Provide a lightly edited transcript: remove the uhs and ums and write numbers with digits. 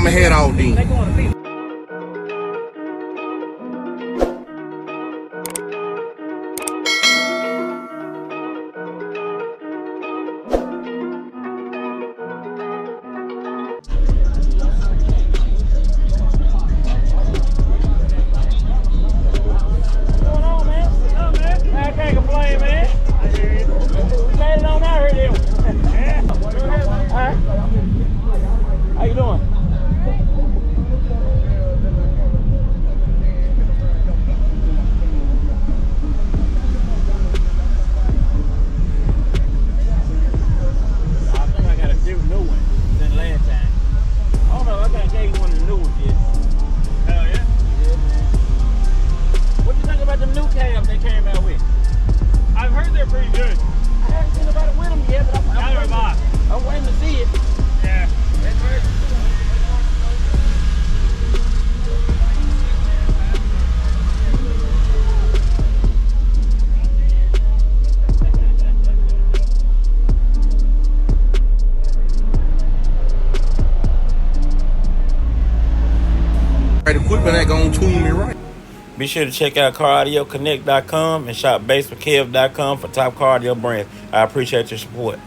I'ma head out then. They going to be. How you doing? I think I got a different new one than last time. I don't know, I got gave you one of the new ones, yeah. Hell yeah? Yeah. What you think about the new cabs they came out with? I've heard they're pretty good. I haven't seen about it with them yet, but I'm waiting to see it. Yeah. That's right. Right equipment ain't gonna tune me right. Be sure to check out CarAudioConnect.com and shop BASSWITHKEV.com for top car audio brands. I appreciate your support.